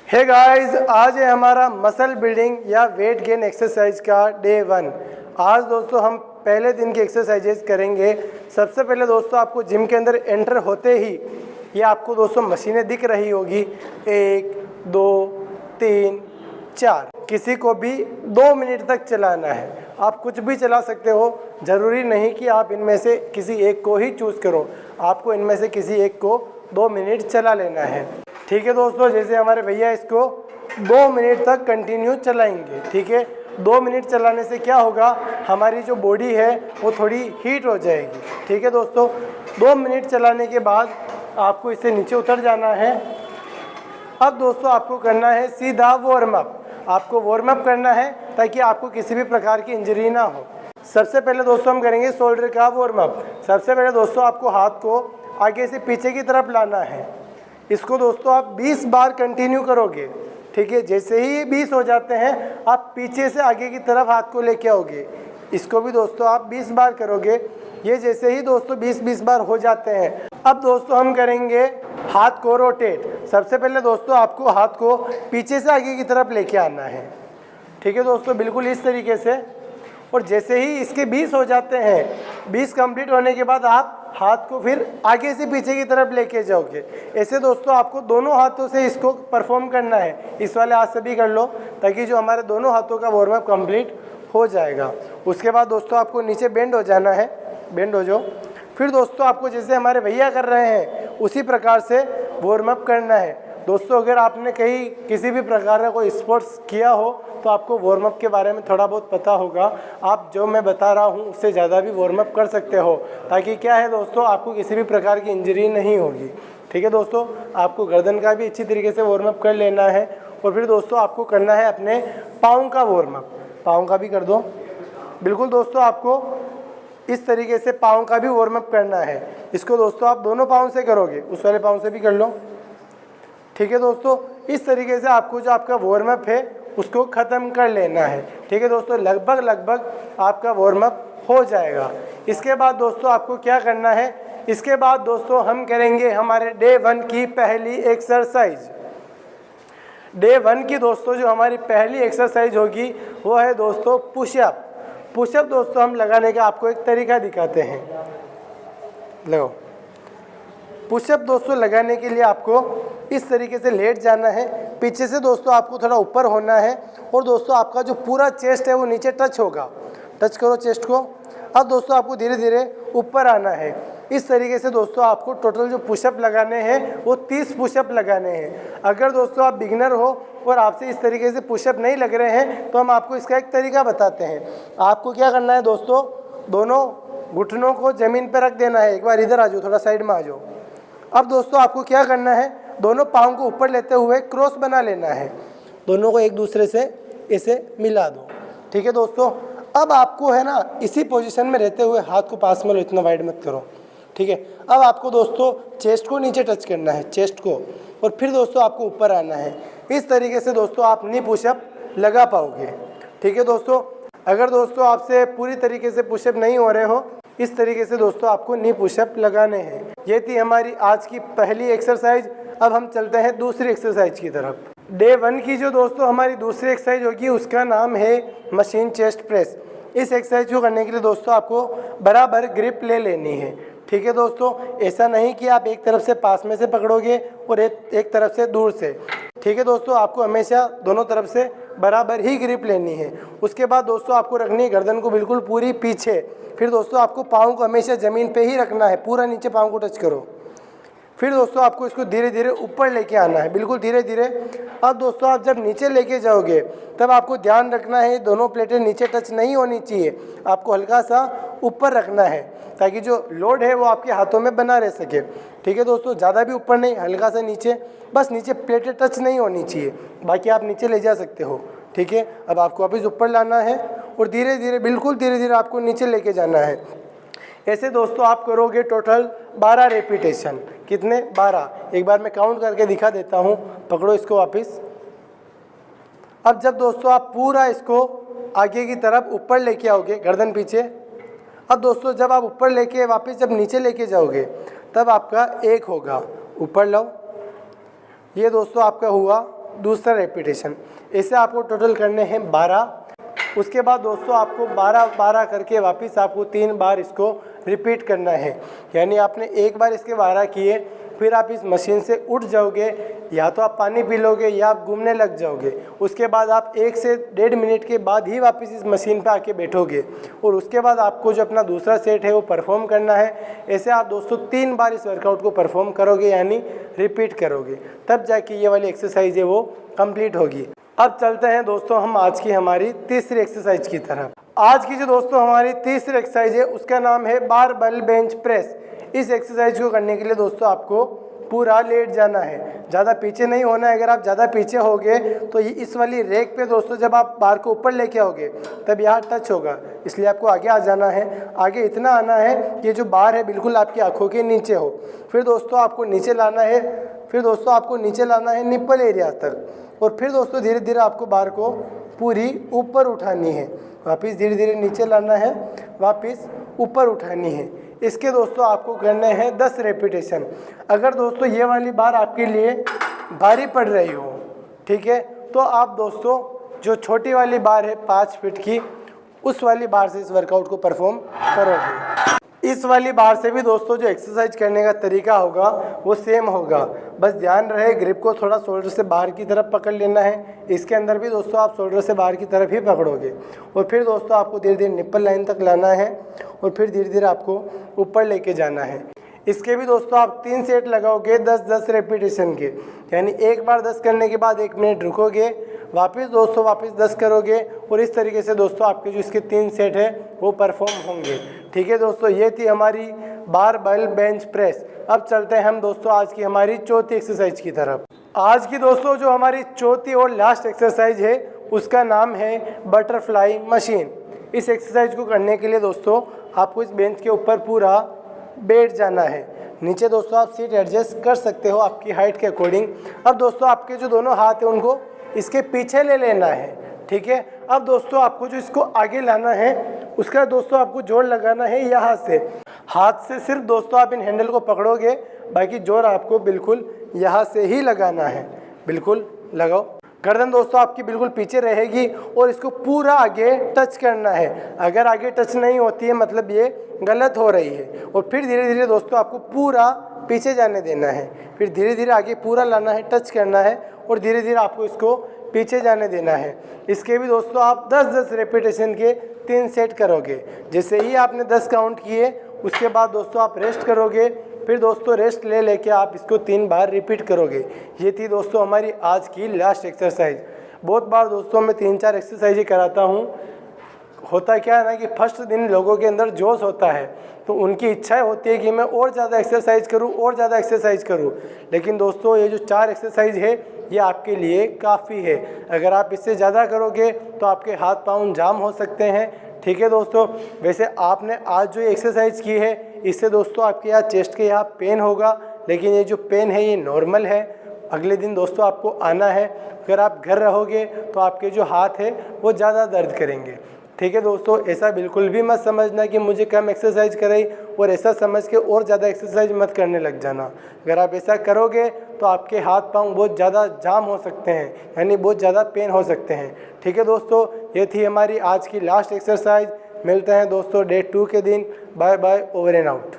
Hey guys, आज है हमारा मसल बिल्डिंग या वेट गेन एक्सरसाइज का डे 1। आज दोस्तों हम पहले दिन की एक्सरसाइजेज करेंगे। सबसे पहले दोस्तों आपको जिम के अंदर एंटर होते ही ये आपको दोस्तों मशीनें दिख रही होगी, 1 2 3 4। किसी को भी 2 मिनट तक चलाना है। आप कुछ भी चला सकते हो, ज़रूरी नहीं कि आप इनमें से किसी एक को ही चूज़ करो। आपको इनमें से किसी एक को 2 मिनट चला लेना है। ठीक है दोस्तों, जैसे हमारे भैया इसको 2 मिनट तक कंटिन्यू चलाएंगे। ठीक है, 2 मिनट चलाने से क्या होगा, हमारी जो बॉडी है वो थोड़ी हीट हो जाएगी। ठीक है दोस्तों, 2 मिनट चलाने के बाद आपको इससे नीचे उतर जाना है। अब दोस्तों आपको करना है सीधा वार्म अप। आपको वार्म अप करना है ताकि आपको किसी भी प्रकार की इंजरी ना हो। सबसे पहले दोस्तों हम करेंगे शोल्डर का वार्म अप। सबसे पहले दोस्तों आपको हाथ को आगे से पीछे की तरफ लाना है। इसको दोस्तों आप 20 बार कंटिन्यू करोगे। ठीक है, जैसे ही ये 20 हो जाते हैं आप पीछे से आगे की तरफ हाथ को लेके आओगे। इसको भी दोस्तों आप 20 बार करोगे। ये जैसे ही दोस्तों 20 बार हो जाते हैं, अब दोस्तों हम करेंगे हाथ को रोटेट। सबसे पहले दोस्तों आपको हाथ को पीछे से आगे की तरफ लेके आना है। ठीक है दोस्तों, बिल्कुल इस तरीके से। और जैसे ही इसके 20 हो जाते हैं, 20 कंप्लीट होने के बाद आप हाथ को फिर आगे से पीछे की तरफ लेके जाओगे। ऐसे दोस्तों आपको दोनों हाथों से इसको परफॉर्म करना है। इस वाले हाथ से भी कर लो ताकि जो हमारे दोनों हाथों का वार्म अप कंप्लीट हो जाएगा। उसके बाद दोस्तों आपको नीचे बेंड हो जाना है। बेंड हो जाओ। फिर दोस्तों आपको जैसे हमारे भैया कर रहे हैं उसी प्रकार से वार्म अप करना है। दोस्तों अगर आपने कहीं किसी भी प्रकार का कोई स्पोर्ट्स किया हो तो आपको वार्म अप के बारे में थोड़ा बहुत पता होगा। आप जो मैं बता रहा हूँ उससे ज़्यादा भी वार्म अप कर सकते हो, ताकि क्या है दोस्तों आपको किसी भी प्रकार की इंजरी नहीं होगी। ठीक है दोस्तों, आपको गर्दन का भी अच्छी तरीके से वार्म अप कर लेना है। और फिर दोस्तों आपको करना है अपने पाँव का वार्म अप। पाँव का भी कर दो। बिल्कुल दोस्तों, आपको इस तरीके से पाँव का भी वार्म अप करना है। इसको दोस्तों आप दोनों पाँव से करोगे, उस वाले पाँव से भी कर लो। ठीक है दोस्तों, इस तरीके से आपको जो आपका वार्म अप है उसको ख़त्म कर लेना है। ठीक है दोस्तों, लगभग आपका वार्म अप हो जाएगा। इसके बाद दोस्तों आपको क्या करना है, इसके बाद दोस्तों हम करेंगे हमारे डे 1 की पहली एक्सरसाइज। डे 1 की दोस्तों जो हमारी पहली एक्सरसाइज होगी वो है दोस्तों पुशअप। पुशअप दोस्तों हम लगाने का आपको एक तरीका दिखाते हैं। लो, पुशअप दोस्तों लगाने के लिए आपको इस तरीके से लेट जाना है। पीछे से दोस्तों आपको थोड़ा ऊपर होना है और दोस्तों आपका जो पूरा चेस्ट है वो नीचे टच होगा। टच करो चेस्ट को। अब दोस्तों आपको धीरे धीरे ऊपर आना है। इस तरीके से दोस्तों आपको टोटल जो पुशअप लगाने हैं वो 30 पुशअप लगाने हैं। अगर दोस्तों आप बिगिनर हो और आपसे इस तरीके से पुशअप नहीं लग रहे हैं तो हम आपको इसका एक तरीका बताते हैं। आपको क्या करना है दोस्तों, दोनों घुटनों को ज़मीन पर रख देना है। एक बार इधर आ जाओ, थोड़ा साइड में आ जाओ। अब दोस्तों आपको क्या करना है, दोनों पाँव को ऊपर लेते हुए क्रॉस बना लेना है। दोनों को एक दूसरे से इसे मिला दो। ठीक है दोस्तों, अब आपको है ना इसी पोजीशन में रहते हुए हाथ को पास में लो, इतना वाइड मत करो। ठीक है, अब आपको दोस्तों चेस्ट को नीचे टच करना है, चेस्ट को, और फिर दोस्तों आपको ऊपर आना है। इस तरीके से दोस्तों आप नी पुशअप लगा पाओगे। ठीक है दोस्तों, अगर दोस्तों आपसे पूरी तरीके से पुशअप नहीं हो रहे हो, इस तरीके से दोस्तों आपको नी पुशअप लगाने हैं। ये थी हमारी आज की पहली एक्सरसाइज। अब हम चलते हैं दूसरी एक्सरसाइज की तरफ। डे 1 की जो दोस्तों हमारी दूसरी एक्सरसाइज होगी उसका नाम है मशीन चेस्ट प्रेस। इस एक्सरसाइज को करने के लिए दोस्तों आपको बराबर ग्रिप ले लेनी है। ठीक है दोस्तों, ऐसा नहीं कि आप एक तरफ से पास में से पकड़ोगे और एक तरफ से दूर से। ठीक है दोस्तों, आपको हमेशा दोनों तरफ से बराबर ही ग्रिप लेनी है। उसके बाद दोस्तों आपको रखनी है गर्दन को बिल्कुल पूरी पीछे। फिर दोस्तों आपको पाँव को हमेशा ज़मीन पे ही रखना है, पूरा नीचे पाँव को टच करो। फिर दोस्तों आपको इसको धीरे धीरे ऊपर लेके आना है, बिल्कुल धीरे धीरे। अब दोस्तों आप जब नीचे लेके जाओगे तब आपको ध्यान रखना है दोनों प्लेटें नीचे टच नहीं होनी चाहिए। आपको हल्का सा ऊपर रखना है ताकि जो लोड है वो आपके हाथों में बना रह सके। ठीक है दोस्तों, ज़्यादा भी ऊपर नहीं, हल्का सा नीचे, बस नीचे प्लेटें टच नहीं होनी चाहिए, बाकी आप नीचे ले जा सकते हो। ठीक है, अब आपको वापस ऊपर लाना है और धीरे धीरे, बिल्कुल धीरे धीरे आपको नीचे लेके जाना है। ऐसे दोस्तों आप करोगे टोटल 12 रेपिटेशन। कितने? 12। एक बार मैं काउंट करके दिखा देता हूँ। पकड़ो इसको वापस। अब जब दोस्तों आप पूरा इसको आगे की तरफ ऊपर लेके आओगे, गर्दन पीछे। अब दोस्तों जब आप ऊपर लेके वापस जब नीचे लेके जाओगे तब आपका 1 होगा। ऊपर लाओ। ये दोस्तों आपका हुआ दूसरा रेपिटेशन। इसे आपको टोटल करने हैं 12। उसके बाद दोस्तों आपको 12 करके वापस आपको 3 बार इसको रिपीट करना है। यानी आपने एक बार इसके 12 किए, फिर आप इस मशीन से उठ जाओगे, या तो आप पानी पी लोगे या आप घूमने लग जाओगे। उसके बाद आप 1 से 1.5 मिनट के बाद ही वापस इस मशीन पे आके बैठोगे और उसके बाद आपको जो अपना दूसरा सेट है वो परफॉर्म करना है। ऐसे आप दोस्तों 3 बार इस वर्कआउट को परफॉर्म करोगे, यानी रिपीट करोगे, तब जाके ये वाली एक्सरसाइज है वो कंप्लीट होगी। अब चलते हैं दोस्तों हम आज की हमारी तीसरी एक्सरसाइज की तरफ। आज की जो दोस्तों हमारी तीसरी एक्सरसाइज है उसका नाम है बारबेल बेंच प्रेस। इस एक्सरसाइज को करने के लिए दोस्तों आपको पूरा लेट जाना है, ज़्यादा पीछे नहीं होना है। अगर आप ज़्यादा पीछे होगे तो ये इस वाली रेक पे दोस्तों जब आप बार को ऊपर लेके आओगे तब यहाँ टच होगा, इसलिए आपको आगे आ जाना है। आगे इतना आना है कि जो बार है बिल्कुल आपकी आंखों के नीचे हो। फिर दोस्तों आपको नीचे लाना है, निप्पल एरिया तक, और फिर दोस्तों धीरे धीरे आपको बार को पूरी ऊपर उठानी है, वापस धीरे धीरे नीचे लाना है, वापस ऊपर उठानी है। इसके दोस्तों आपको करने हैं 10 रेपिटेशन। अगर दोस्तों ये वाली बार आपके लिए भारी पड़ रही हो, ठीक है, तो आप दोस्तों जो छोटी वाली बार है 5 फीट की, उस वाली बार से इस वर्कआउट को परफॉर्म करोगे। इस वाली बार से भी दोस्तों जो एक्सरसाइज करने का तरीका होगा वो सेम होगा, बस ध्यान रहे ग्रिप को थोड़ा शोल्डर से बाहर की तरफ पकड़ लेना है। इसके अंदर भी दोस्तों आप शोल्डर से बाहर की तरफ ही पकड़ोगे और फिर दोस्तों आपको धीरे धीरे निप्पल लाइन तक लाना है और फिर धीरे धीरे आपको ऊपर लेके जाना है। इसके भी दोस्तों आप 3 सेट लगाओगे 10-10 रेपिटेशन के, यानी एक बार 10 करने के बाद 1 मिनट रुकोगे, वापस 10 करोगे और इस तरीके से दोस्तों आपके जो इसके 3 सेट है वो परफॉर्म होंगे। ठीक है दोस्तों, ये थी हमारी बारबेल बेंच प्रेस। अब चलते हैं हम दोस्तों आज की हमारी चौथी एक्सरसाइज की तरफ। आज की दोस्तों जो हमारी चौथी और लास्ट एक्सरसाइज है उसका नाम है बटरफ्लाई मशीन। इस एक्सरसाइज को करने के लिए दोस्तों आपको इस बेंच के ऊपर पूरा बैठ जाना है। नीचे दोस्तों आप सीट एडजस्ट कर सकते हो आपकी हाइट के अकॉर्डिंग। अब दोस्तों आपके जो दोनों हाथ हैं उनको इसके पीछे ले लेना है, ठीक है। अब दोस्तों आपको जो इसको आगे लाना है उसका दोस्तों आपको जोर लगाना है यहाँ से, हाथ से सिर्फ दोस्तों आप इन हैंडल को पकड़ोगे, बाकी जोर आपको बिल्कुल यहाँ से ही लगाना है। बिल्कुल लगाओ, गर्दन दोस्तों आपकी बिल्कुल पीछे रहेगी और इसको पूरा आगे टच करना है। अगर आगे टच नहीं होती है मतलब ये गलत हो रही है। और फिर धीरे धीरे दोस्तों आपको पूरा पीछे जाने देना है, फिर धीरे धीरे आगे पूरा लाना है, टच करना है और धीरे धीरे आपको इसको पीछे जाने देना है। इसके भी दोस्तों आप 10-10 रेपिटेशन के 3 सेट करोगे। जैसे ही आपने 10 काउंट किए उसके बाद दोस्तों आप रेस्ट करोगे, फिर दोस्तों रेस्ट ले लेके आप इसको 3 बार रिपीट करोगे। ये थी दोस्तों हमारी आज की लास्ट एक्सरसाइज। बहुत बार दोस्तों मैं 3-4 एक्सरसाइज कराता हूँ। होता क्या है ना कि फर्स्ट दिन लोगों के अंदर जोश होता है तो उनकी इच्छा होती है कि मैं और ज़्यादा एक्सरसाइज करूँ, लेकिन दोस्तों ये जो 4 एक्सरसाइज है ये आपके लिए काफ़ी है। अगर आप इससे ज़्यादा करोगे तो आपके हाथ पाँव जाम हो सकते हैं। ठीक है दोस्तों, वैसे आपने आज जो एक्सरसाइज की है इससे दोस्तों आपके यहाँ चेस्ट के यहाँ पेन होगा, लेकिन ये जो पेन है ये नॉर्मल है। अगले दिन दोस्तों आपको आना है, अगर आप घर रहोगे तो आपके जो हाथ है वो ज़्यादा दर्द करेंगे। ठीक है दोस्तों, ऐसा बिल्कुल भी मत समझना कि मुझे कम एक्सरसाइज कराई और ऐसा समझ के और ज़्यादा एक्सरसाइज मत करने लग जाना। अगर आप ऐसा करोगे तो आपके हाथ पाँव बहुत ज़्यादा जाम हो सकते हैं, यानी बहुत ज़्यादा पेन हो सकते हैं। ठीक है दोस्तों, ये थी हमारी आज की लास्ट एक्सरसाइज। मिलते हैं दोस्तों डे 2 के दिन। Bye bye, over and out.